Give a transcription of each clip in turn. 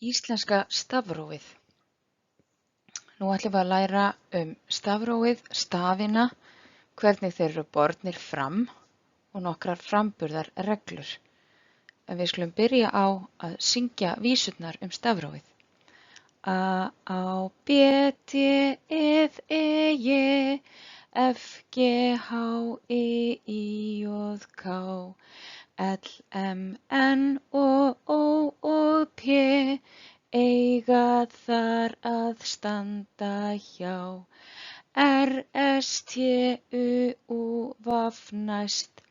Íslenska stafrófið. Nú ætlum við að læra stafrófið, stafina, hvernig þeir eru bornir fram og nokkrar framburðarreglur. En við skulum byrja á að syngja vísurnar stafrófið. A, Á, B, D, E, J, F, G, H, I, J, K, L, M, N, O og P, eiga þar að standa hjá. R, S, T, U, V næst,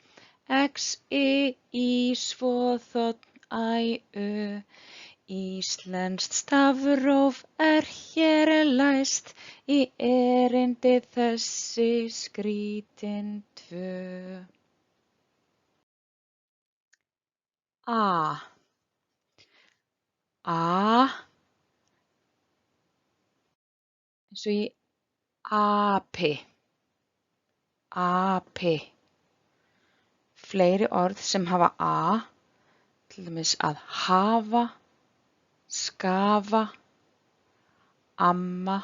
X, I, svo þ, Æ, Ö. Íslenskt stafróf hér læst, í erindi þessi skrítin tvö. A. Eins og í api. Api. Fleiri orð sem hafa a, til dæmis að hafa, skafa, amma,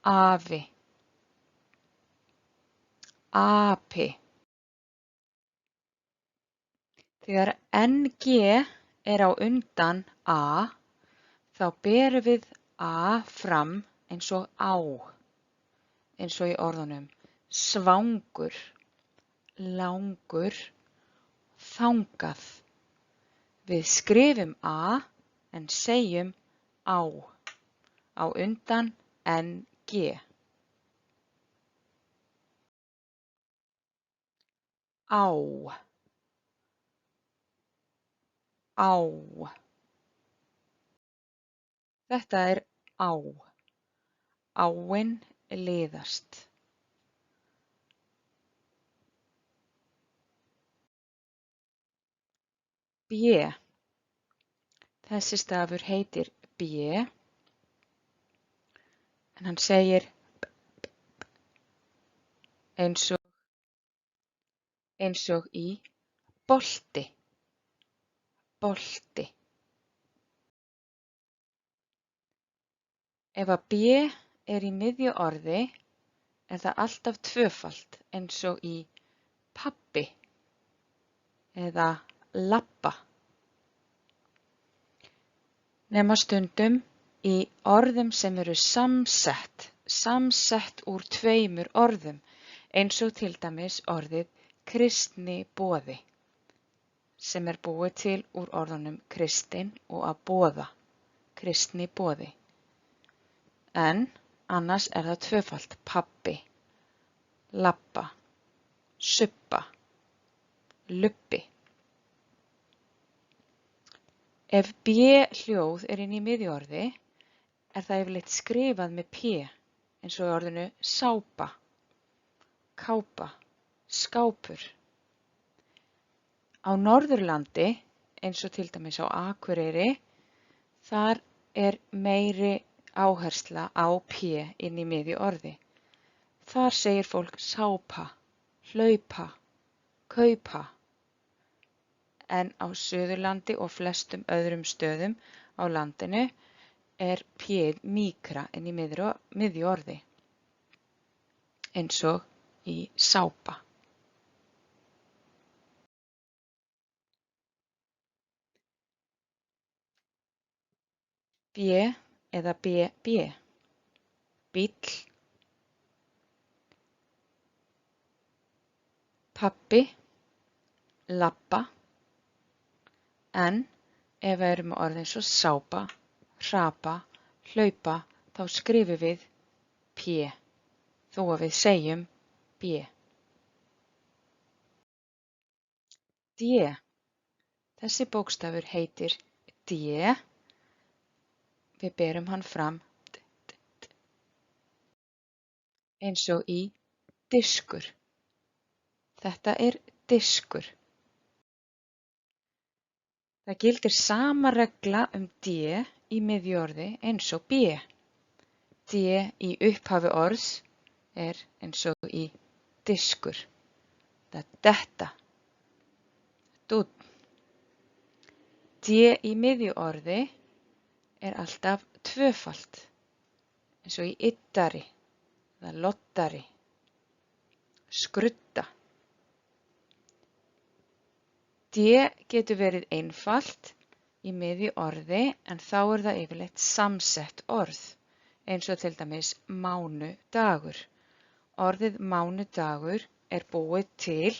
afi. Api. Þegar NG er á undan a, þá berum við a fram eins og á, eins og í orðunum svangur, langur, þangað. Við skrifum a en segjum á undan NG. Á. Á. Þetta er á. Áin liðast. B. Þessi stafur heitir B, en hann segir eins og í bolti. Bolti. Ef að B er í miðju orði, er það alltaf tvöfalt, eins og í pabbi eða labba. Nema stundum í orðum sem eru samsett úr tveimur orðum, eins og til dæmis orðið kristniboði, sem er búið til úr orðunum kristinn og að boða, kristniboði. En annars er það tvöfalt, pabbi, labba, subba, lubbi. Ef B hljóð er inn í miðjuorði, er það yfirleitt skrifað með P, eins og í orðinu sápa, kápa, skápur. Á Norðurlandi, eins og til dæmis á Akureyri, þar er meiri áhersla á P inn í miðjuorði. Þar segir fólk sápa, hlaupa, kaupa. En á Suðurlandi og flestum öðrum stöðum á landinu er P-ið mýkra inn í miðju orði, eins og í sápa. B eða BB. Bíll, pabbi, labba. En ef við erum með orð eins og sápa, hrapa, hlaupa, þá skrifum við P, þó að við segjum B. D. Þessi bókstafur heitir D. Við berum hann fram eins og í diskur. Þetta er diskur. Það gildir sama regla D í miðjuorði eins og B. D í upphafi orðs er eins og í diskur. Detta. Dúnn. D í miðjuorði er alltaf tvöfalt, eins og í yddari eða loddari, skrudda. D getur verið einfalt í miðju orði en þá er það yfirleitt samsett orð, eins og til dæmis mánudagur. Orðið mánudagur er búið til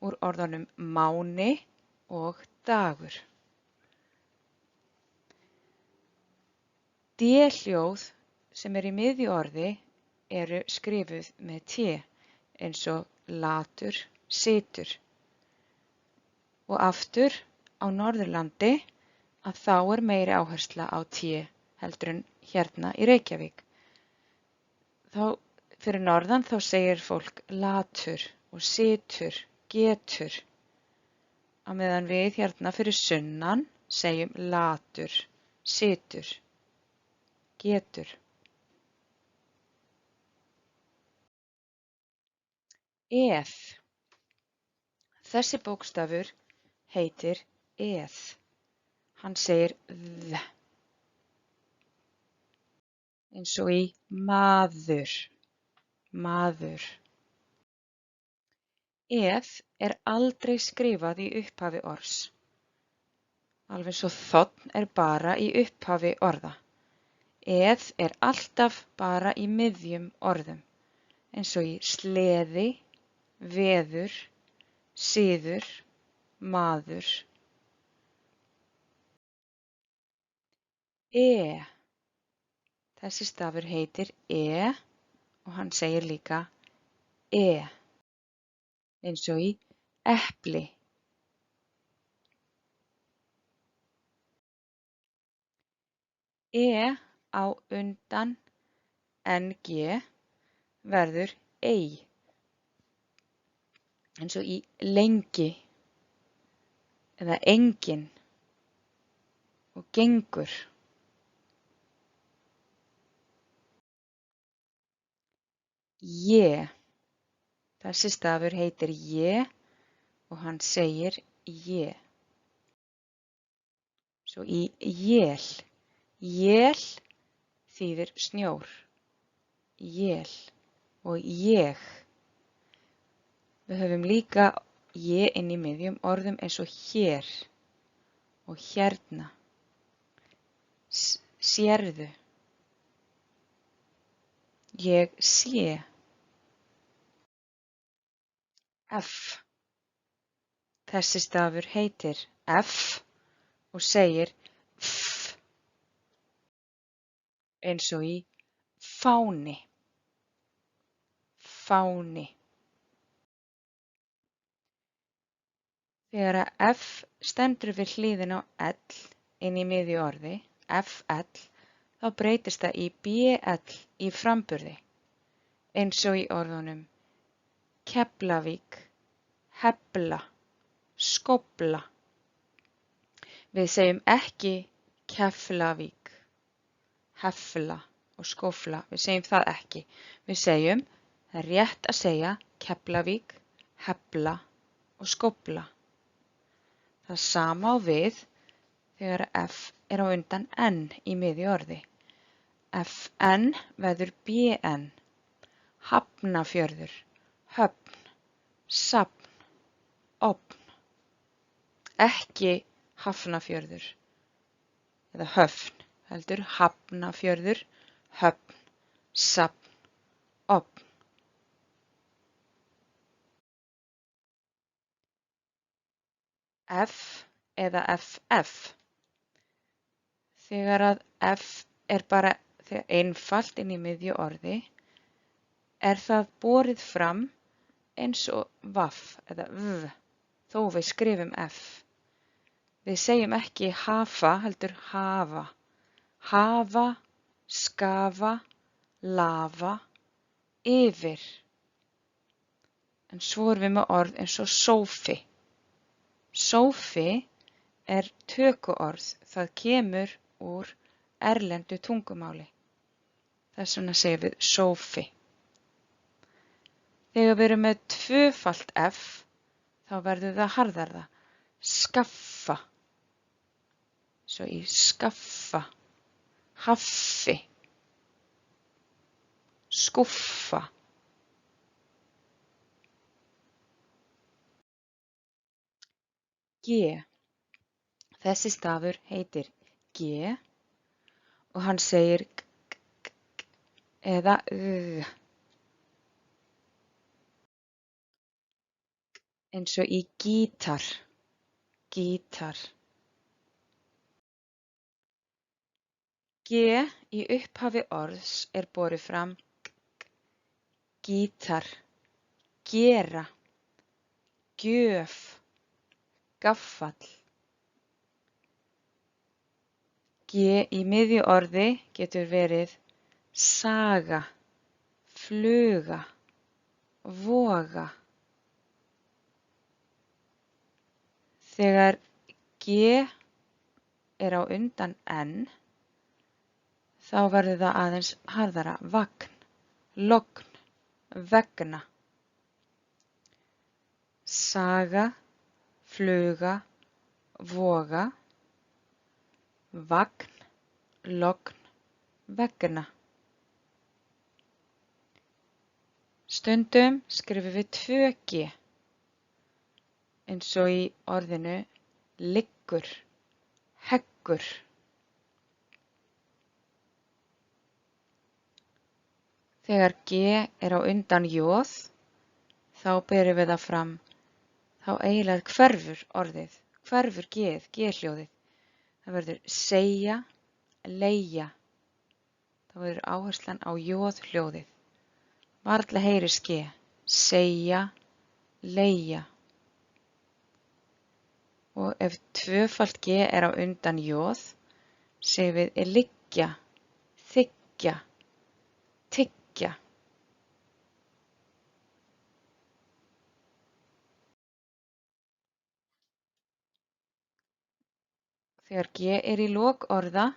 úr orðunum máni og dagur. D-hljóð sem er í miðju orði eru skrifuð með T, eins og latur, situr. Og aftur á Norðurlandi að þá er meiri áhersla á T heldur en hérna í Reykjavík. Fyrir norðan þá segir fólk latur og situr, getur. Á meðan við hérna fyrir sunnan segjum latur, situr, getur. Eð. Þessi bókstafur heitir eð. Hann segir ð. Eins og í maður, maður. Eð er aldrei skrifað í upphafi orðs. Alveg svo þ er bara í upphafi orða. Eð er alltaf bara í miðjum orðum, eins og í sleði, veður, siður, maður. E. Þessi stafur heitir e og hann segir líka e, eins og í epli. E á undan ng verður ei, eins og í lengi eða engin og gengur. Je. Þessi stafur heitir je og hann segir je. Svo í jél. Jél þýðir snjór. Jél og ég. Við höfum líka je inn í miðjum orðum eins og hér og hérna. Sérðu. Ég sé. F. Þessi stafur heitir F og segir f, eins og í fáni. Fáni. Þegar að F stendur við hliðina á L inn í miðju orði, FL, þá breytist það í BL í framburði, eins og í orðunum Keflavík, hefla, skófla. Við segjum ekki Keflavík, hefla og skófla. Við segjum það ekki. Við segjum, það er rétt að segja Keflavík, hefla og skófla. Það sama á við þegar F er á undan N í miðju orði. FN verður BN, Hafnarfjörður, höfn, safn, ofn. Ekki Hafnarfjörður eða höfn, heldur Hafnarfjörður, höfn, safn, ofn. F eða FF. Þegar að F er bara einfalt inn í miðju orði, er það borið fram eins og vaff eða v, þó við skrifum F. Við segjum ekki hafa, heldur hafa. Hafa, skafa, lafa, yfir. En svo erum við með orð eins og sófi. Sófi er tökuorð, það kemur úr erlendu tungumáli. Þess vegna segjum við sófi. Þegar við erum með tvöfalt F, þá verður það harðara. Skaffa. Svo í skaffa. haffi, skúffa. G. Þessi stafur heitir G og hann segir eða eins og í gítar, gítar. G í upphafi orðs er borið fram gítar, gera, gjöf, gaffall. G í miðju orði getur verið saga, fluga, voga. Þegar G er á undan N, þá verður það aðeins harðara, vagn, logn, vegna. Saga, fluga, voga, vagn, logn, vegna. Stundum skrifum við 2G, eins og í orðinu liggur, heggur. Þegar G er á undan J, þá berum við það fram, þá eiginlega hverfur orðið, hverfur G-ið, G-hljóðið. Það verður segja, leigja. Þá verður áherslan á J-hljóðið. Varla heyrist G, segja, leigja. Og ef tvöfalt G er á undan J, segjum við liggja, þiggja, tyggja. Þegar G er í lok orða,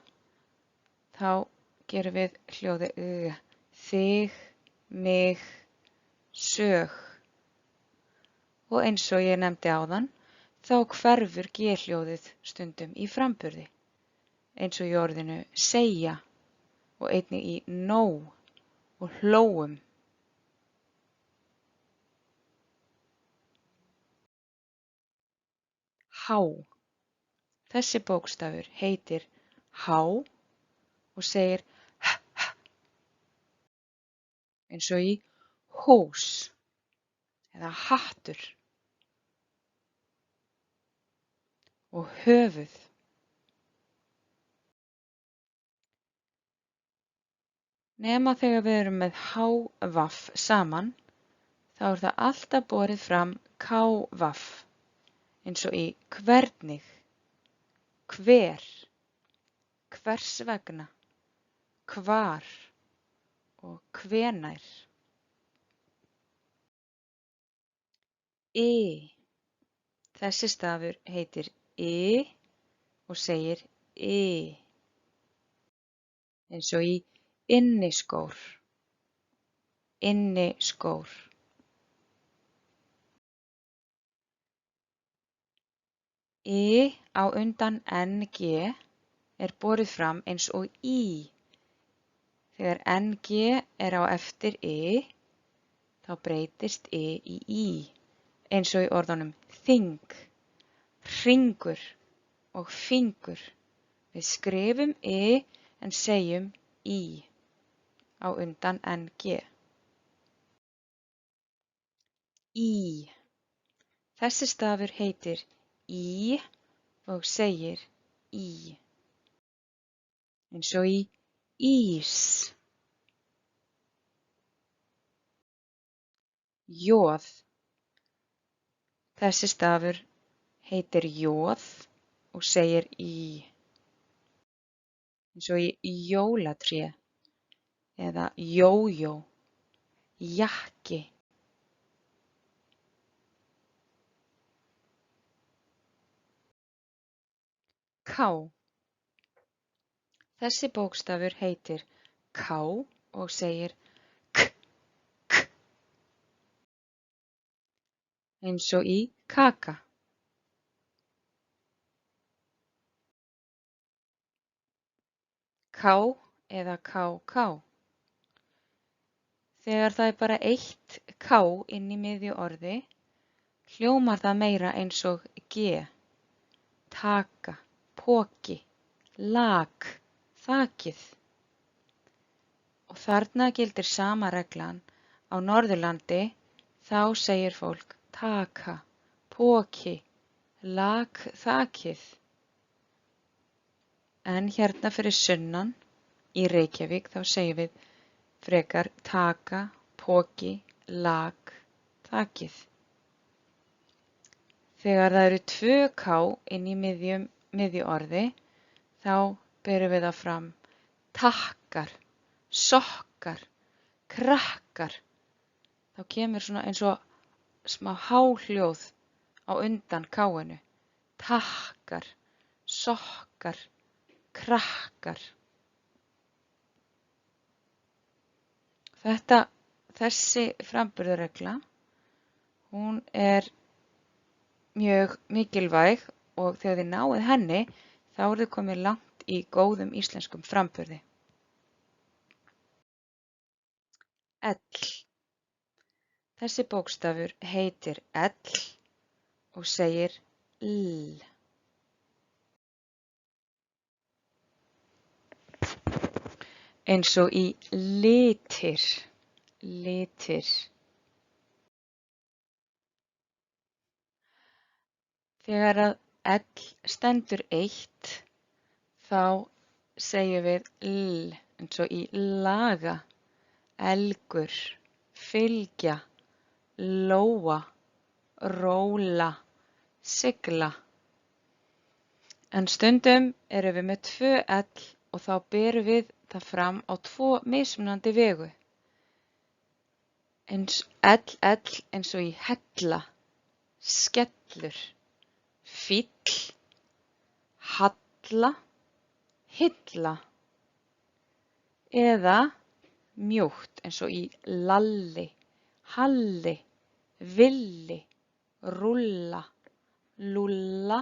þá gerum við hljóðið þig, mig, sög. Og eins og ég nefndi áðan, þá hverfur G-hljóðið stundum í framburði, eins og í orðinu segja og einnig í nóg og hlógum. H. Þessi bókstafur heitir H og segir h, eins og í hús eða hattur. Og höfuð. Nema þegar við erum með h-vaff saman, þá er það alltaf borið fram k-vaff, eins og í hvernig, hver, hvers vegna, hvar og hvenær. I. Þessi stafur heitir I og segir I, eins og í inniskór, inniskór. I á undan NG er borið fram eins og I. Þegar NG er á eftir I, þá breytist I í I, eins og í orðunum þing, hringur og fingur. Við skrifum I en segjum I á undan NG. Í. Þessi stafur heitir Í og segir Í, eins og í ís. Jóð. Þessi stafur heitir jóð og segir í, eins og í jólatré eða jójó, jakki. K. Þessi bókstafur heitir K og segir k, k, eins og í kaka. K eða KK. Þegar það er bara eitt K inn í miðju orði, hljómar það meira eins og G. Taka, poki, lak, þakið. Og þarna gildir sama reglan. Á Norðurlandi þá segir fólk taka, poki, lak, þakið. En hérna fyrir sunnan í Reykjavík þá segjum við frekar taka, poki, lak, þakið. Þegar það eru 2 K inn í miðju orði, þá berum við það fram takkar, sokkar, krakkar. Þá kemur svona eins og smá háhljóð á undan K-inu. Takkar, sokkar, krakkar. Þessi framburðarregla, hún er mjög mikilvæg og þegar þið náið henni, þá eru þið komið langt í góðum íslenskum framburði. L. Þessi bókstafur heitir L og segir L. Eins og í litir, litir. Þegar að L stendur eitt, þá segjum við L eins og í laga, elgur, fylgja, lóa, róla, sigla. En stundum erum við með 2 L og þá berum við það fram á 2 mismunandi vegu. L eins og í hella, skellur, fíll, halla, hilla. Eða mjúkt eins og í lalli, halli, villi, rúlla, lúlla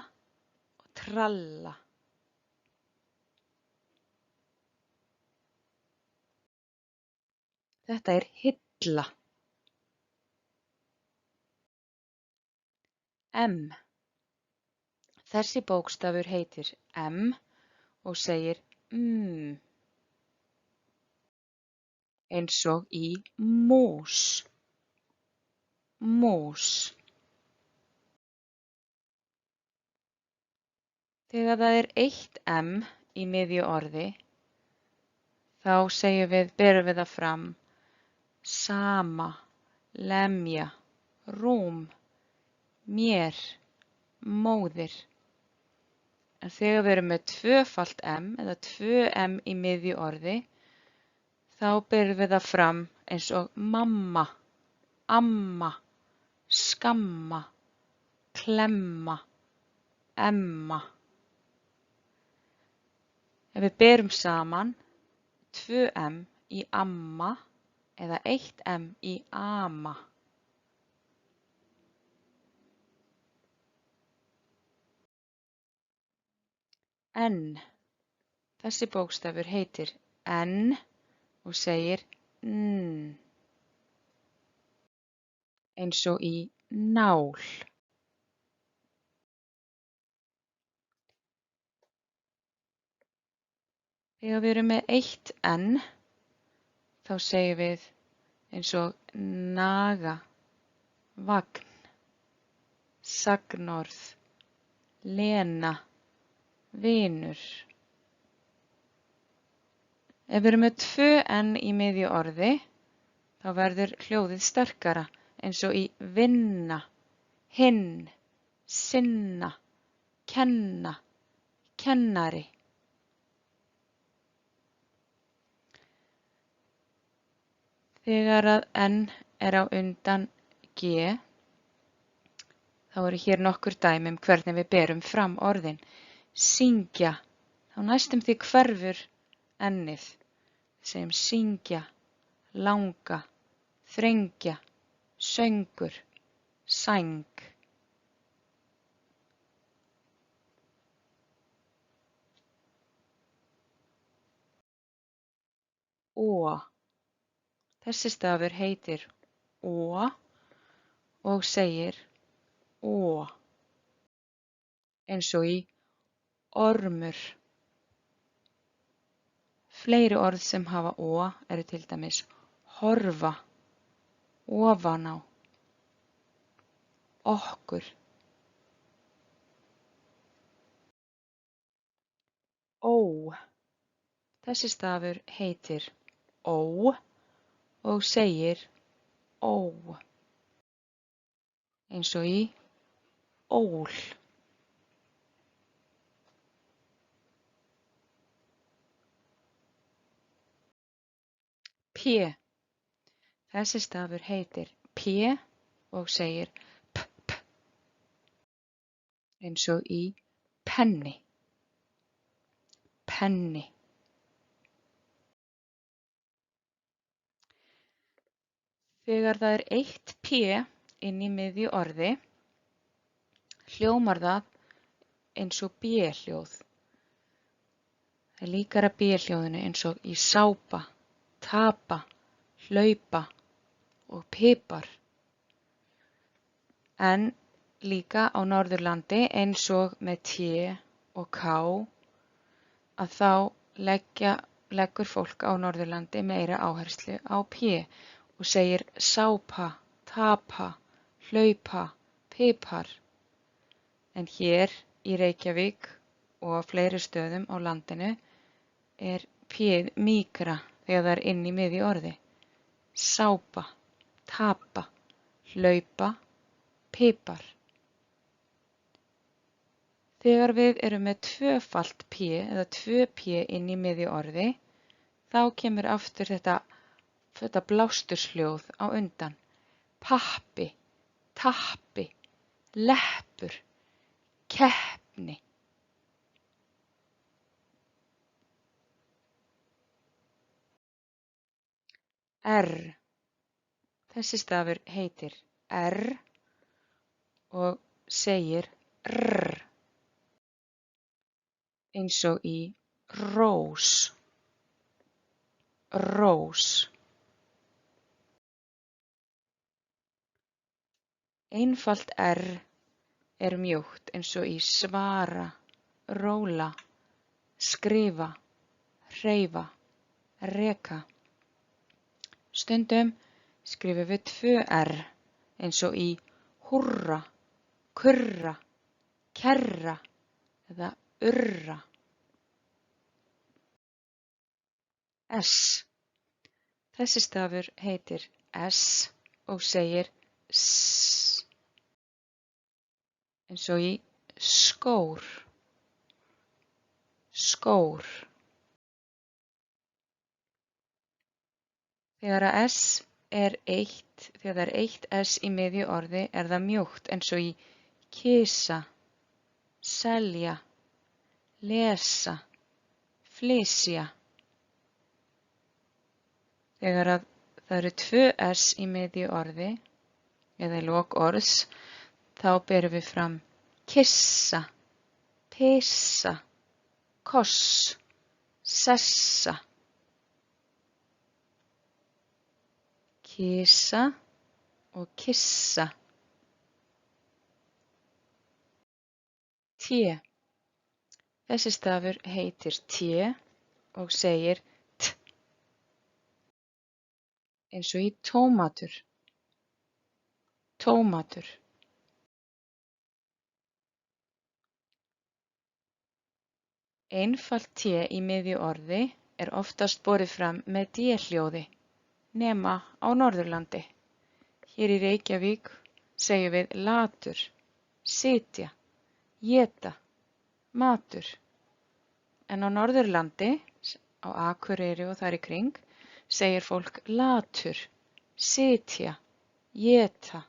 og tralla. Þetta er hilla. M. Þessi bókstafur heitir M og segir eins og í mús, mús. Þegar það er eitt M í miðju orði, þá berum við það fram sama, lemja, rúm, mér, móðir. En þegar við erum með 2-falt M eða 2 M í miðju orði, þá berum við það fram eins og mamma, amma, skamma, klemma, emma. Ef við berum saman 2 M í amma eða 1 M í ama. N. Þessi bókstafur heitir N og segir N. Eins og í nál. Þegar við erum með 1 N, þá segjum við eins og naga, vagn, sagnorð, lena, vinur. Ef við erum með 2 N í miðju orði, þá verður hljóðið sterkara eins og í vinna, hinn, sinna, kenna, kennari. Þegar að N er á undan G, þá eru hér nokkur dæmi hvernig við berum fram orðin. Syngja, þá næstum því hverfur N-ið. Segjum syngja, langa, þrengja, söngur, sæng. Ó. Þessi stafur heitir ó og segir ó, eins og í ormur. Fleiri orð sem hafa ó eru til dæmis horfa, ofan á, okkur. Ó. Þessi stafur heitir ó og segir ó, eins og í ól. P. Þessi stafur heitir p og segir p, eins og í penni, penni. Þegar það er eitt p inn í miðju orði, hljómar það eins og b-hljóð. Það er líkara b-hljóðinu eins og í sápa, tapa, hlaupa og pipar. En líka á Norðurlandi eins og með t og k, að þá leggur fólk á Norðurlandi meira áherslu á p og segir sápa, tapa, hlaupa, pipar. En hér í Reykjavík og á fleiri stöðum á landinu er p-ið mýkra þegar það er inn í miðju orði. Sápa, tapa, hlaupa, pipar. Þegar við erum með tvöfalt p eða 2p inn í miðju orði, þá kemur aftur þetta blástursljóð á undan. Pappi, tappi, leppur, keppni. R. Þessi stafur heitir r og segir rr, eins og í rós, rós. Einfalt r er mjúkt eins og í svara, róla, skrifa, hreyfa, reka. Stundum skrifum við 2r eins og í húrra, kurra, kerra eða urra. S. Þessi stafur heitir s og segir s, eins og í skór, skór. Þegar það er eitt s í miðju orði er það mjúkt eins og í kisa, selja, lesa, flysja. Þegar það eru 2 s í miðju orði eða í lok orðs, þá berum við fram kissa, pissa, koss, sessa. Kisa og kissa. T. Þessi stafur heitir t og segir t, eins og í tómatur, tómatur. Einfalt t í miðju orði er oftast borið fram með d-hljóði, nema á Norðurlandi. Hér í Reykjavík segjum við latur, sitja, éta, matur. En á Norðurlandi, á Akureyri og þar í kring, segir fólk latur, sitja, éta,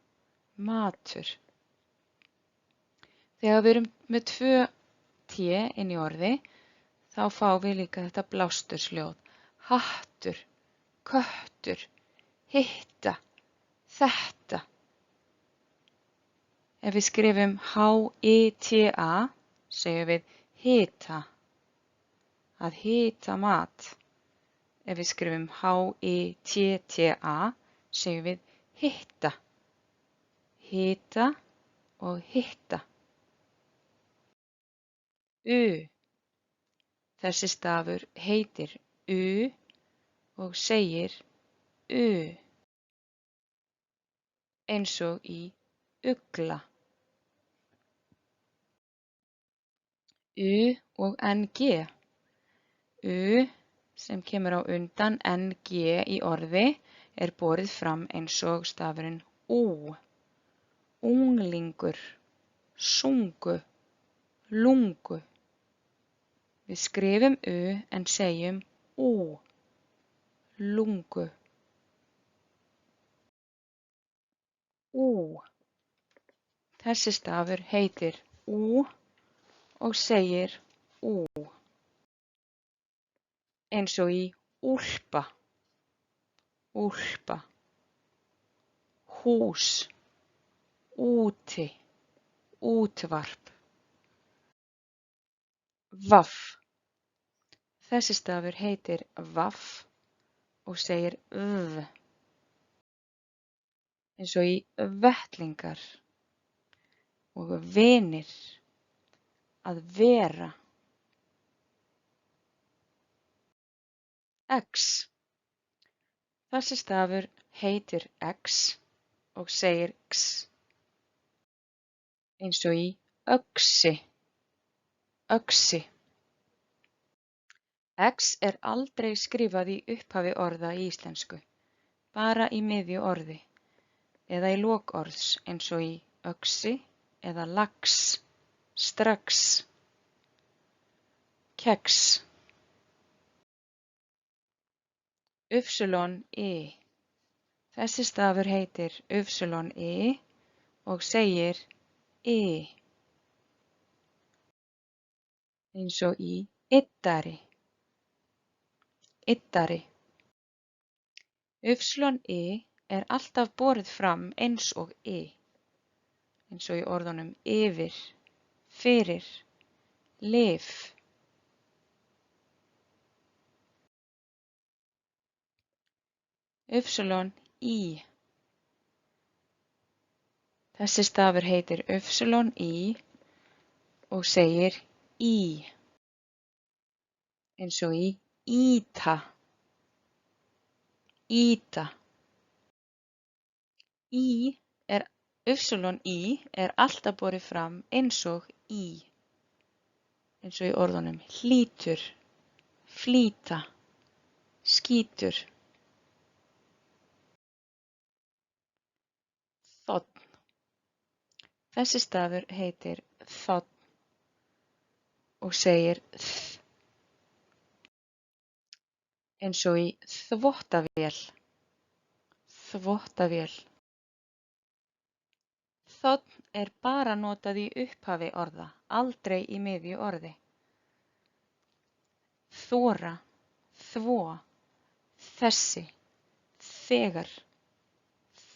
matur. Þegar við erum með 2 t inn í orði, þá fáum við líka þetta blástursljóð. Hattur, köttur, hitta, þetta. Ef við skrifum h-i-t-a, segjum við hita, að hita mat, Ef við skrifum H-I-T-T-A segjum við hitta, hita og hitta. U. Þessi stafur heitir U og segir U, eins og í ugla. U og NG. U sem kemur á undan NG í orði er borið fram eins og stafurinn ú. Unglingur, sungu, lungu. Við skrifum U en segjum ú, lungu. Ú. Þessi stafur heitir ú og segir ú, eins og í úlpa, úlpa, hús, úti, útvarp. Vaff. Þessi stafur heitir vaff og segir v, eins og í vettlingar og vinir, að vera. X. Þessi stafur heitir X og segir x, eins og í öxi, öxi. X er aldrei skrifað í upphafi orða í íslensku, bara í miðju orði eða í lok orðs eins og í öxi eða lax, strax. Kex. Y. Þessi stafur heitir Y og segir y, eins og í yddari, yddari. Y er alltaf borið fram eins og y, eins og í orðunum yfir, fyrir, lyf. Y. Þessi stafur heitir Y og segir í, eins og í íta, íta. Y er alltaf borið fram eins og í, eins og í orðunum hlýtur, flýta, skítur. Þ. Þessi stafur heitir þ og segir ð, eins og í þvottavél, þvottavél. Þ er bara notað í upphafi orða, aldrei í miðju orði. Þora, þvo, þessi, þegar,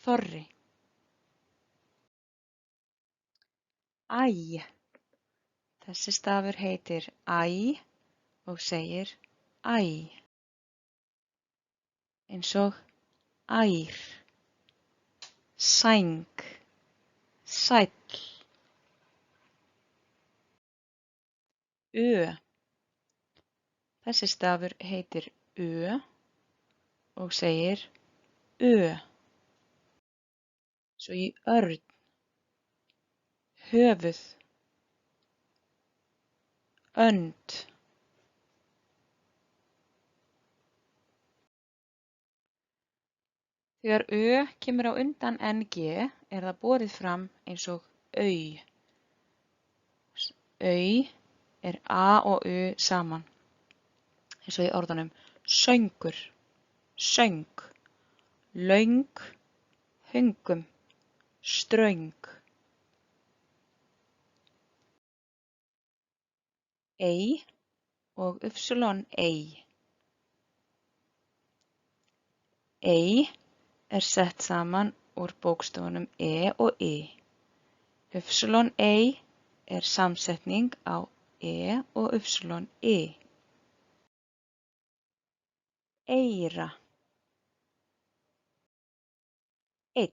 þorri. Æ. Þessi stafur heitir æ og segir æ, eins og ær, sæng, sæll. Ö. Þessi stafur heitir og segir ö, svo í örn, höfuð, önd. Þegar kemur á undan ng er það borið fram eins og au. Au er a og saman, eins og í orðunum söngur, söng, löng, höngum, ströng. Ei og ei. Ei er sett saman úr bókstöfunum og ei er samsetning á og eyra. Einn.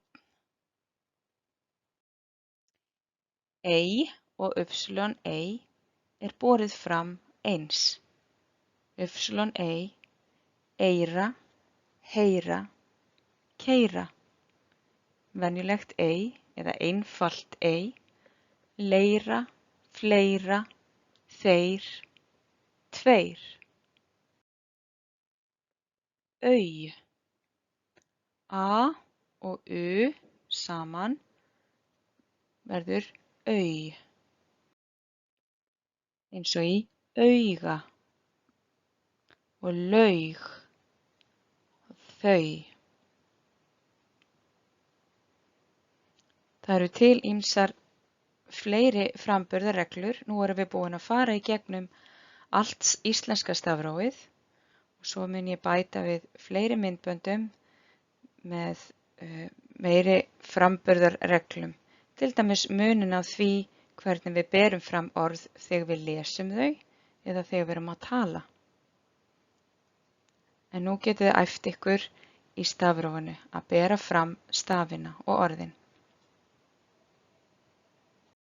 Ei og ei er borið fram eins. Ei, eyra, heyra, keyra. Venjulegt ei eða einfalt ei, leira, fleira, þeir, tveir. Au. A og u saman verður au. Eins og í auga og laug, þau. Það eru til ýmsar fleiri framburðarreglur. Nú erum við búin að fara í gegnum allt íslenska stafrófið og svo mun ég bæta við fleiri myndböndum með meiri framburðarreglum. Til dæmis munin á því hvernig við berum fram orð þegar við lesum þau eða þegar við erum að tala. En nú getið þið æft ykkur í stafrófinu að bera fram stafina og orðin.